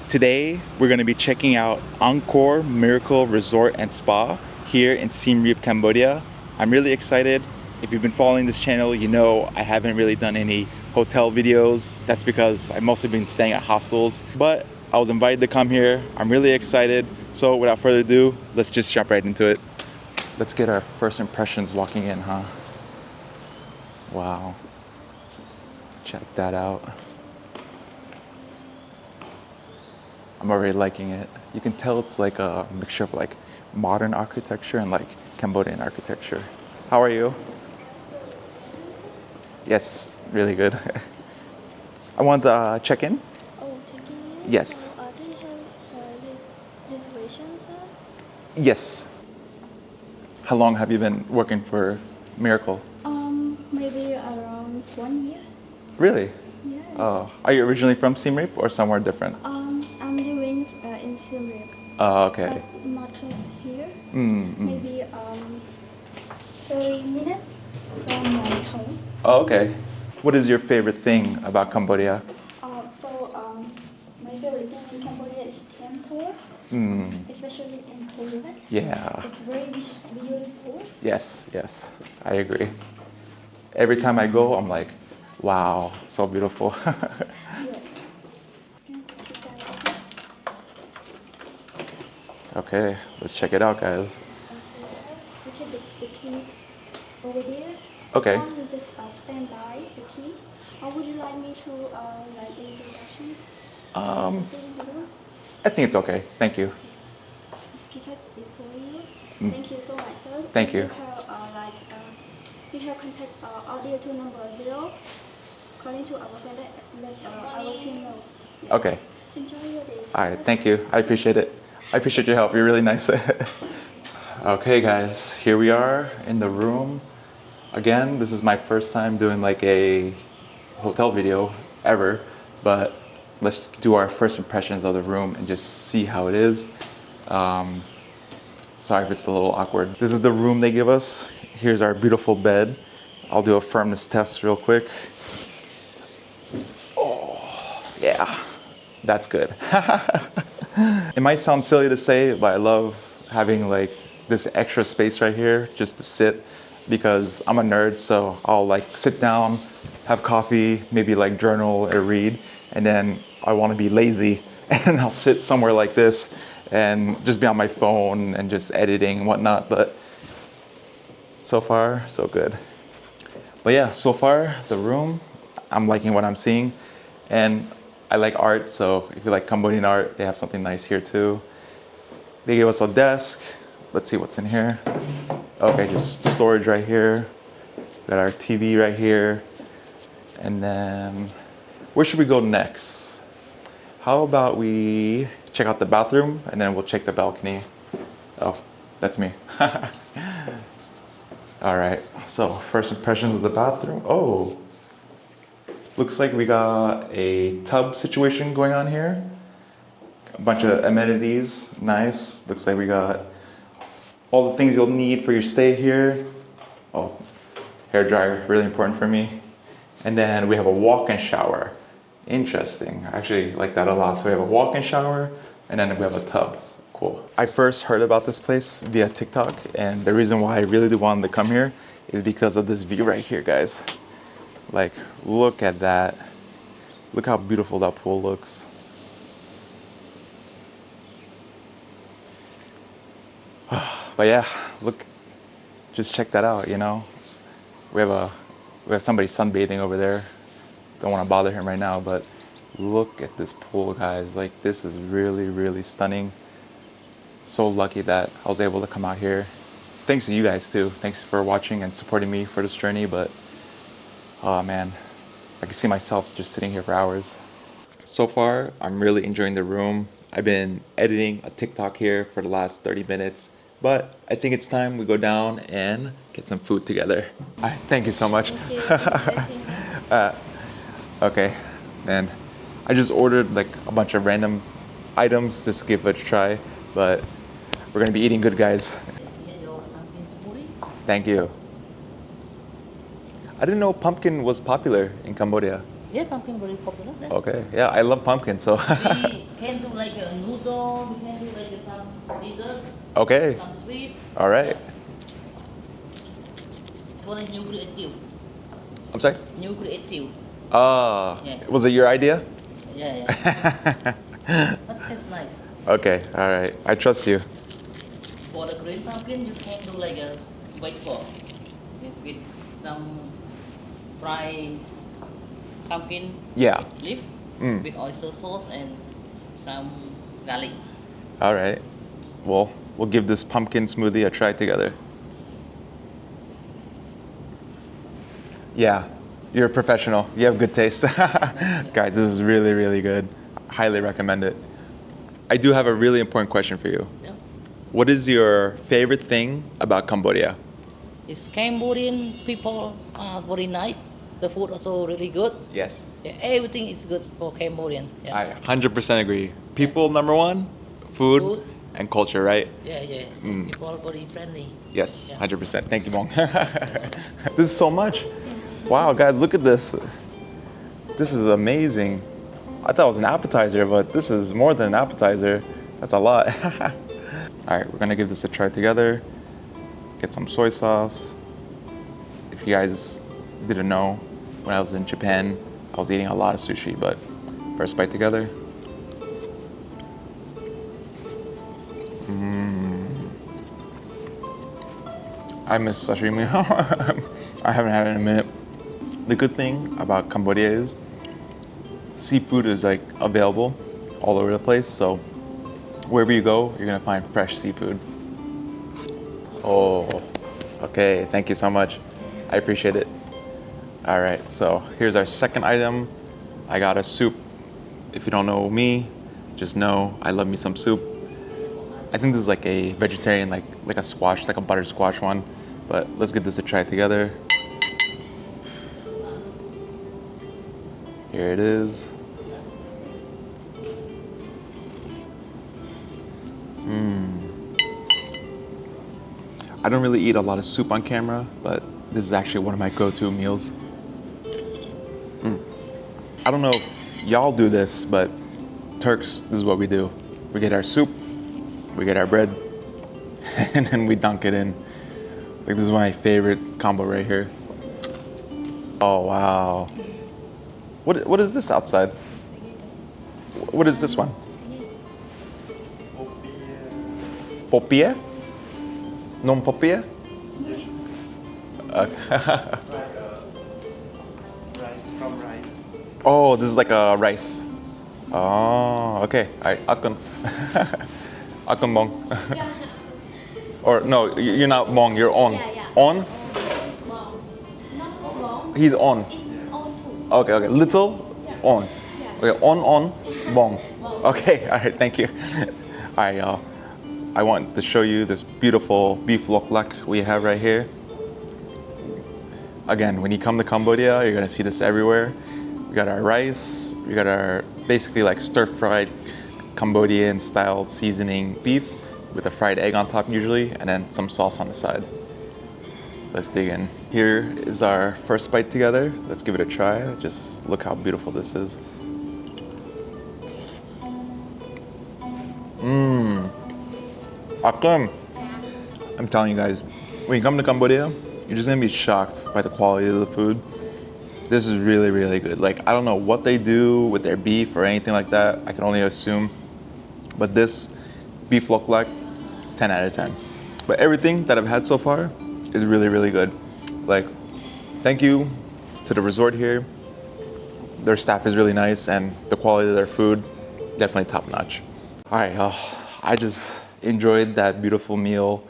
Today, we're going to be checking out Angkor Miracle Resort and Spa here in Siem Reap, Cambodia. I'm really excited. If you've been following this channel, you know I haven't really done any hotel videos. That's because I've mostly been staying at hostels, but I was invited to come here. I'm really excited. So without further ado, let's just jump right into it. Let's get our first impressions walking in, huh? Wow. Check that out. I'm already liking it. You can tell it's like a mixture of like modern architecture and like Cambodian architecture. How are you? Yes, really good. I want to check in. Oh, check-in? Yes. So, do you have reservations? Yes. How long have you been working for Miracle? Maybe around 1 year. Really? Yeah. Oh, are you originally from Siem Reap or somewhere different? I'm living in Siem Reap. Oh, okay. But not close here. Mm-hmm. Maybe 30 minutes from my home. Oh, okay. What is your favorite thing about Cambodia? My favorite thing in Cambodia is temple, especially in Angkor Wat. Yeah. It's very beautiful. Yes, yes. I agree. Every time I go, I'm like, wow, so beautiful. Yes. Okay, let's check it out, guys. Which is the key over there. Okay. This one, you just stand by the key. Or would you like me to like introduction? I think it's okay. Thank you. This key card is for you. Thank you so much, sir. Thank you. You have contact audio to number 0. According to our friend, let our team know. Yeah. Okay. Enjoy your day. All right, thank you. I appreciate it. I appreciate your help. You're really nice. Okay, guys, here we are in the room. Again, this is my first time doing like a hotel video ever, but let's do our first impressions of the room and just see how it is. Sorry if it's a little awkward. This is the room they give us. Here's our beautiful bed. I'll do a firmness test real quick. Oh, yeah, that's good. It might sound silly to say, but I love having like this extra space right here just to sit, because I'm a nerd, so I'll like sit down, have coffee, maybe like journal or read, and then I want to be lazy and I'll sit somewhere like this and just be on my phone and just editing and whatnot. But so far, so good. But yeah, so far the room, I'm liking what I'm seeing, and I like art, so if you like Cambodian art, they have something nice here too. They gave us a desk. Let's see what's in here. Okay, just storage right here. Got our TV right here. And then, where should we go next? How about we check out the bathroom and then we'll check the balcony. Oh, that's me. All right, so first impressions of the bathroom. Oh, looks like we got a tub situation going on here. A bunch of amenities, nice. Looks like we got all the things you'll need for your stay here. Oh, hair dryer, really important for me. And then we have a walk-in shower. Interesting, I actually like that a lot. So we have a walk-in shower and then we have a tub. Cool. I first heard about this place via TikTok, and the reason why I really wanted to come here is because of this view right here, guys. Like, look at that. Look how beautiful that pool looks. But yeah, look, just check that out, you know. We have somebody sunbathing over there. Don't want to bother him right now, but look at this pool, guys. Like, this is really, really stunning. So lucky that I was able to come out here. Thanks to you guys too. Thanks for watching and supporting me for this journey, but oh man, I can see myself just sitting here for hours. So far, I'm really enjoying the room. I've been editing a TikTok here for the last 30 minutes, but I think it's time we go down and get some food together. Thank you so much. Thank you. Okay, and I just ordered like a bunch of random items just to give it a try, but we're gonna be eating good, guys. Thank you. I didn't know pumpkin was popular in Cambodia. Yeah, pumpkin very popular. That's Okay, yeah, I love pumpkin, so. We can do like a noodle. We can do like some dessert, Okay, some sweet. all right. It's one new creative. I'm sorry? New creative. Yeah. Was it your idea? Yeah, yeah. That tastes nice. Okay, all right. I trust you. For the green pumpkin, you can do like a vegetable with some fried pumpkin Yeah. leaf Mm. with oyster sauce and some garlic. All right. Well, we'll give this pumpkin smoothie a try together. Yeah, you're a professional. You have good taste. Guys, this is really, really good. Highly recommend it. I do have a really important question for you. Yeah. What is your favorite thing about Cambodia? It's Cambodian people are very nice. The food also really good. Yes. Yeah, everything is good for Cambodian. Yeah. I 100% agree. People, number one, food, Food. and culture, right? Yeah, yeah. Mm. People are very friendly. Yes, Yeah. 100%. Thank you, Mong. This is so much. Wow, guys, look at this. This is amazing. I thought it was an appetizer, but this is more than an appetizer. That's a lot. All right, we're gonna give this a try together. Get some soy sauce. If you guys didn't know, when I was in Japan, I was eating a lot of sushi, but first bite together. I miss sashimi. I haven't had it in a minute. The good thing about Cambodia is seafood is like available all over the place. So wherever you go, you're gonna find fresh seafood. Oh, okay. Thank you so much. I appreciate it. All right, so here's our second item. I got a soup. If you don't know me, just know I love me some soup. I think this is like a vegetarian, like a squash, like a butter squash one. But let's get this a try together. Here it is. I don't really eat a lot of soup on camera, but this is actually one of my go-to meals. I don't know if y'all do this, but Turks, this is what we do. We get our soup, we get our bread, and then we dunk it in. Like, this is my favorite combo right here. Oh, wow. What is this outside? What is this one? Popia? Non popia? Rice from rice. Oh, this is like a rice. Oh, okay. Alright, akun. Akun bong. Or no, you're not bong, you're on. Yeah. On? Mom. Not wrong. He's on. It's on too. Okay. Little, on. Yeah. Okay, on, bong. Okay, alright, thank you. Alright, y'all. I want to show you this beautiful beef Lok Lak we have right here. Again, when you come to Cambodia, you're gonna see this everywhere. We got our rice, we got our basically like stir-fried Cambodian style seasoning beef with a fried egg on top usually, and then some sauce on the side. Let's dig in. Here is our first bite together. Let's give it a try. Just look how beautiful this is. Akum. I'm telling you guys, when you come to Cambodia, you're just gonna be shocked by the quality of the food. This is really, really good. Like, I don't know what they do with their beef or anything like that. I can only assume. But this beef Lok Lak, 10 out of 10. But everything that I've had so far is really, really good. Like, thank you to the resort here. Their staff is really nice, and the quality of their food, definitely top notch. All right, I just enjoyed that beautiful meal.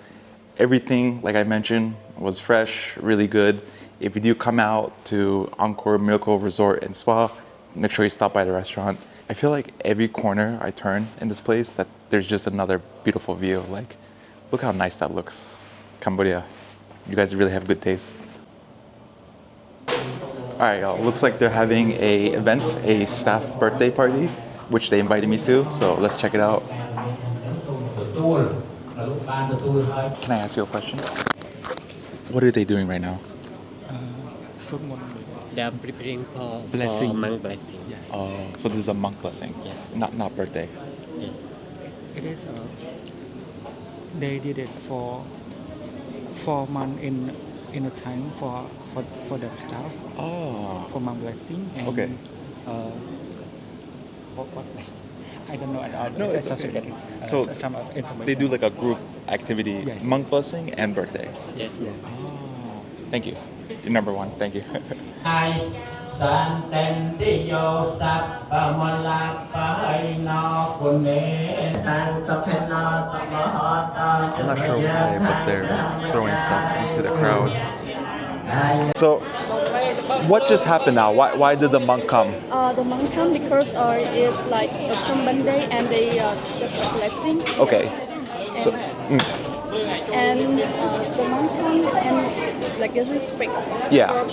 Everything, like I mentioned, was fresh, really good. If you do come out to Angkor Miracle Resort and Spa, make sure you stop by the restaurant. I feel like every corner I turn in this place that there's just another beautiful view. Like, look how nice that looks. Cambodia, you guys really have good taste. All right, y'all, looks like they're having a event, a staff birthday party, which they invited me to, so let's check it out. Can I ask you a question? What are they doing right now? Someone. They are preparing for Blessing. monk blessing. Yes. Oh, so this is a monk blessing. Yes. Not birthday. Yes. It is. They did it for 4 months in a time for that stuff Oh. for monk blessing and Okay. uh, what was that? I don't know at all. No, I it's just okay. forget So some of information. They do like a group activity, Yes. monk blessing and birthday. Yes. Yes. Oh. Thank you. You're number one. Thank you. สันเต็นติโยสัพพะมลาปะไหนอกุเนตังสัพเพนาสัมมหาตา I'm not sure why, but they're throwing stuff into the crowd. So, what just happened now? Why did the monk come? The monk come because it's like a Chumban day and they just a blessing. Okay. So, And the monk come and like a respect Yeah. for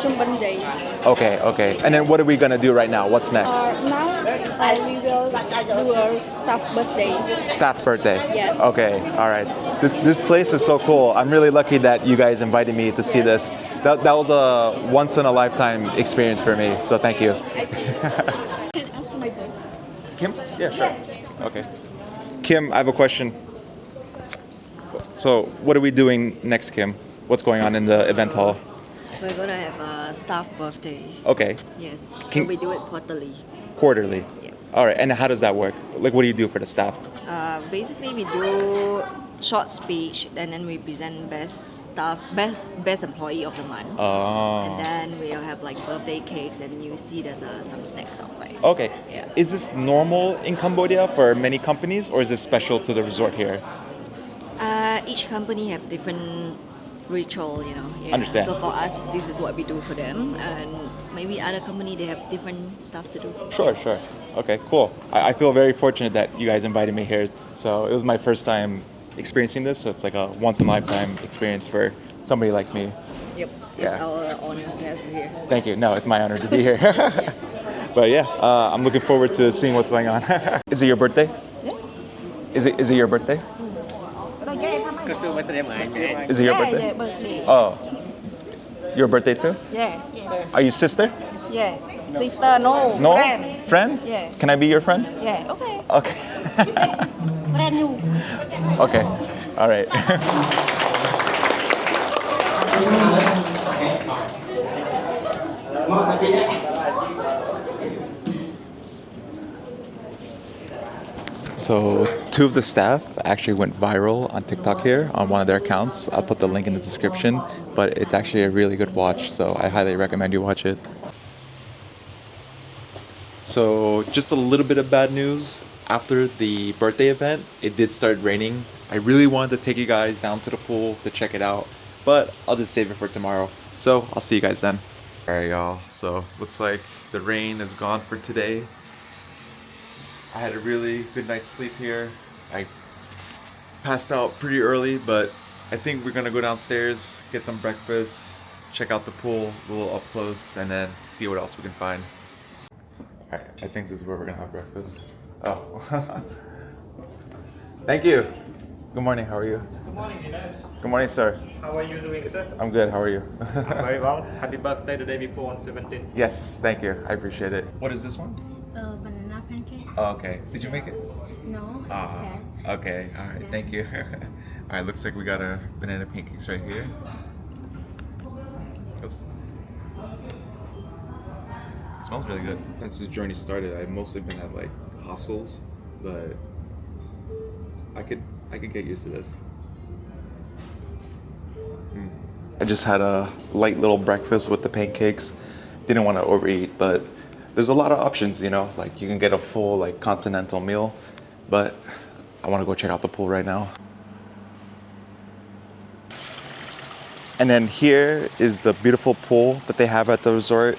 Chumban day. okay. And then what are we gonna do right now? What's next? Now we will do a staff birthday. Staff birthday. Yes. Okay. All right. This place is so cool. I'm really lucky that you guys invited me to see Yes. this. That was a once in a lifetime experience for me. So thank you. I see. Can ask my boss. Kim? Yeah, sure. Okay. Kim, I have a question. So, what are we doing next, Kim? What's going on in the event hall? We're gonna have a staff birthday. Okay. Yes. Can- So we do it quarterly. Quarterly. Yeah. All right. And how does that work? Like, what do you do for the staff? Basically, we do short speech, and then we present best employee of the month. And Oh. then we'll have like birthday cakes, and you see there's some snacks outside. Okay. Yeah. Is this normal in Cambodia for many companies, or is this special to the resort here? Each company have different ritual, you know. Yeah. Understand. So for us, this is what we do for them, and maybe other company they have different stuff to do. Sure. Okay, cool. I feel very fortunate that you guys invited me here. So it was my first time experiencing this, so it's like a once in a lifetime experience for somebody like me. Yep. It's Yeah. our honor to have you here. Thank you. No, it's my honor to be here. But yeah, I'm looking forward to seeing what's going on. Is it your birthday? Yeah. Is it your birthday? Is it your birthday? birthday. Oh. Your birthday too? Yeah. Are you sister? Yeah. Sister, no. No? Friend. Friend? Yeah. Can I be your friend? Yeah. Okay. Okay. Friend you. Okay. All right. So, two of the staff actually went viral on TikTok here on one of their accounts. I'll put the link in the description, but it's actually a really good watch, so I highly recommend you watch it. So, just a little bit of bad news. After the birthday event, it did start raining. I really wanted to take you guys down to the pool to check it out, but I'll just save it for tomorrow. So, I'll see you guys then. Alright, y'all. So, looks like the rain is gone for today. I had a really good night's sleep here. I passed out pretty early, but I think we're gonna go downstairs, get some breakfast, check out the pool a little up close, and then see what else we can find. Alright, I think this is where we're gonna have breakfast. Oh. Thank you. Good morning, how are you? Good morning, Ines. Good morning, sir. How are you doing, sir? I'm good, how are you? I'm very well. Happy birthday the day before on 17th. Yes, thank you. I appreciate it. What is this one? Banana pancakes? Oh, okay. Did you make it? No, Ah, okay. All right. Thank you. All right. Looks like we got our banana pancakes right here. Oops. It smells really good. Since this journey started, I've mostly been at like hostels, but I could get used to this. I just had a light little breakfast with the pancakes. Didn't want to overeat, but there's a lot of options, you know, like you can get a full like continental meal, but I want to go check out the pool right now. And then here is the beautiful pool that they have at the resort.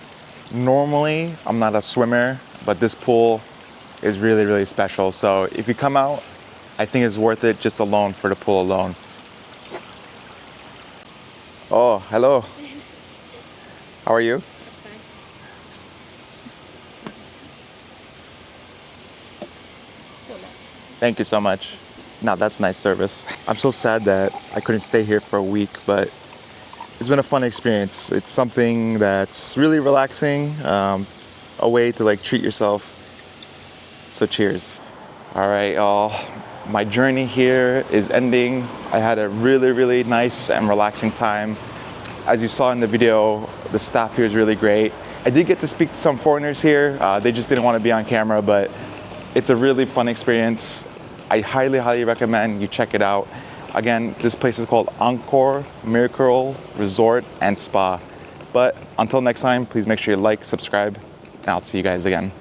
Normally, I'm not a swimmer, but this pool is really, really special. So if you come out, I think it's worth it just alone for the pool alone. Oh, hello. How are you? Thank you so much. Now that's nice service. I'm so sad that I couldn't stay here for a week, but it's been a fun experience. It's something that's really relaxing, a way to like treat yourself. So cheers. All right, y'all. My journey here is ending. I had a really nice and relaxing time. As you saw in the video, the staff here is really great. I did get to speak to some foreigners here. They just didn't want to be on camera, but it's a really fun experience. I highly recommend you check it out. Again, this place is called Angkor Miracle Resort and Spa. But until next time, please make sure you like, subscribe, and I'll see you guys again.